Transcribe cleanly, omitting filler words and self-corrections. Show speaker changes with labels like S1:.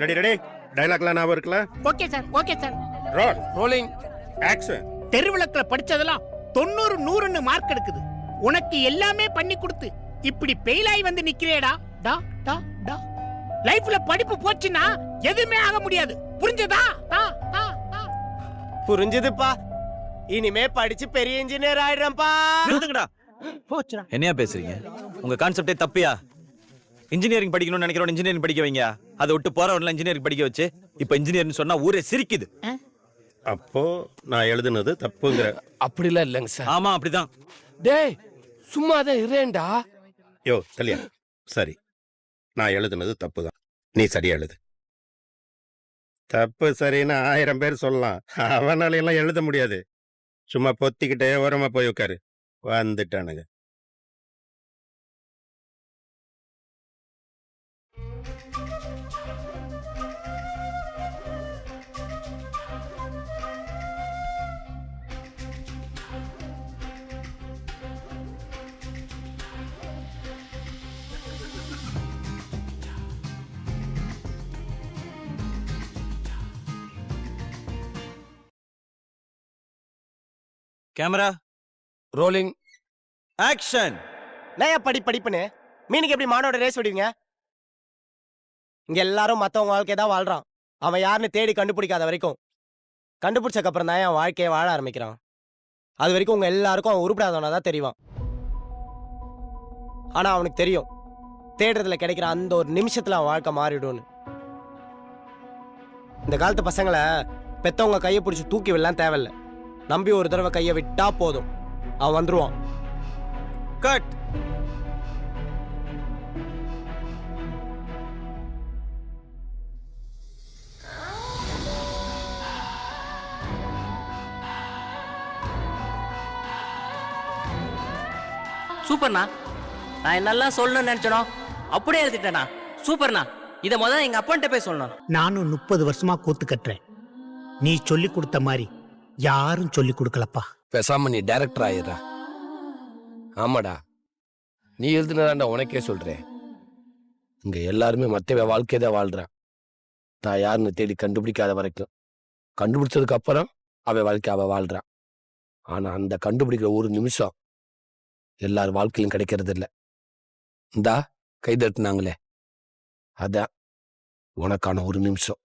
S1: Ready ready டயலாக்லாம் ஞாபகம் இருக்குல்ல?
S2: Okay sir, okay sir.
S1: Roll
S3: rolling
S1: action.
S2: தெருவிளக்குல படிச்சதெல்லாம் 90 100ன்னு மார்க் எடுக்குது. உனக்கு எல்லாமே பண்ணி கொடுத்து இப்படி பெயிலாய் வந்து நிக்கிறேடா. டா டா டா. லைஃப்ல படிப்பு போச்சுன்னா எதுவுமே ஆக முடியாது. புரிஞ்சதா? டா டா டா.
S3: புரிஞ்சதுப்பா. இனிமே படிச்சு பெரிய இன்ஜினியர் ஆயிடுறேன்ப்பா.
S4: நிறுத்துங்கடா.
S3: போச்சுடா.
S4: என்னையா பேசுறீங்க? உங்க கான்செப்டே தப்பியா? இன்ஜினியரிங் படிக்கணும்னு நினைக்கிறவன் இன்ஜினியரிங் படிக்க வைங்க. அதை விட்டு போறவன்ல இன்ஜினியரிங் படிக்க வச்சு இப்ப இன்ஜினியர்னு சொன்னா ஊரே சிரிக்குது.
S1: அப்போ நான் எழுதுனது தப்புங்கிற?
S3: அப்படிலாம் இல்லைங்க சார்.
S4: ஆமா அப்படிதான்.
S3: டேய் சும்மா தான் இரேண்டா.
S1: யோ கல்யா, சரி, நான் எழுதுனது தப்பு தான். நீ சரியா எழுது. தப்பு சரின்னு 1000 பேர் சொல்லலாம். அவனால எல்லாம் எழுத முடியாது. சும்மா பொத்திக்கிட்டே ஓரமா போய் உட்காரு. வந்துட்டானுங்க.
S4: Camera
S3: rolling
S4: action.
S3: நான் படிப்புன்னு மீனுக்கு எப்படி மானோட ரேஸ் விடுவீங்க? இங்க எல்லாரும் மத்தவங்க வாழ்க்கையை தான் வாழ்றான். அவன் யாருன்னு தேடி கண்டுபிடிக்காத வரைக்கும், கண்டுபிடிச்சக்கு அப்புறம் தான் என் வாழ்க்கையை வாழ ஆரம்பிக்கிறான். அது வரைக்கும் உங்க எல்லாருக்கும் அவன் உருப்படாதவனா தான் தெரிவான். ஆனா அவனுக்கு தெரியும், தேடுறதுல கிடைக்கிற அந்த ஒரு நிமிஷத்துல அவன் வாழ்க்கை மாறிடும்னு. இந்த காலத்து பசங்களை பெத்தவங்க கையை பிடிச்சி தூக்கி விடலாம் தேவையில்ல. நம்பி ஒரு தடவை கையை விட்டா போதும், அவன் வந்துருவான்.
S4: கட்.
S5: சூப்பர்ண்ணா. நான் என்னெல்லாம் சொல்லணும்னு நினைச்சனோ அப்படியே எழுதிட்டேண்ணா. சூப்பர்ண்ணா. இதை முதல்ல எங்க அப்பான்ட்ட போய் சொல்லணும்.
S2: நானும் 30 வருஷமா கூத்து கட்டுறேன். நீ சொல்லி கொடுத்த மாதிரி யாரும் சொல்லி கொடுக்கலப்பா.
S6: பேசாம நீ டைரக்டர் ஆயிடுறா. ஆமாடா, நீ எழுதுனதாண்டா உனக்கே சொல்றேன். இங்க எல்லாருமே மத்தவ வாழ்க்கையை தான் வாழ்றான். நான் யாருன்னு தேடி கண்டுபிடிக்காத வரைக்கும், கண்டுபிடிச்சதுக்கு அப்புறம் அவ வாழ்க்கை அவ வாழ்றான். ஆனா அந்த கண்டுபிடிக்கிற ஒரு நிமிஷம் எல்லார் வாழ்க்கையிலும் கிடைக்கிறது இல்லை. இந்தா கைதட்டுனாங்களே, அதான் உனக்கான ஒரு நிமிஷம்.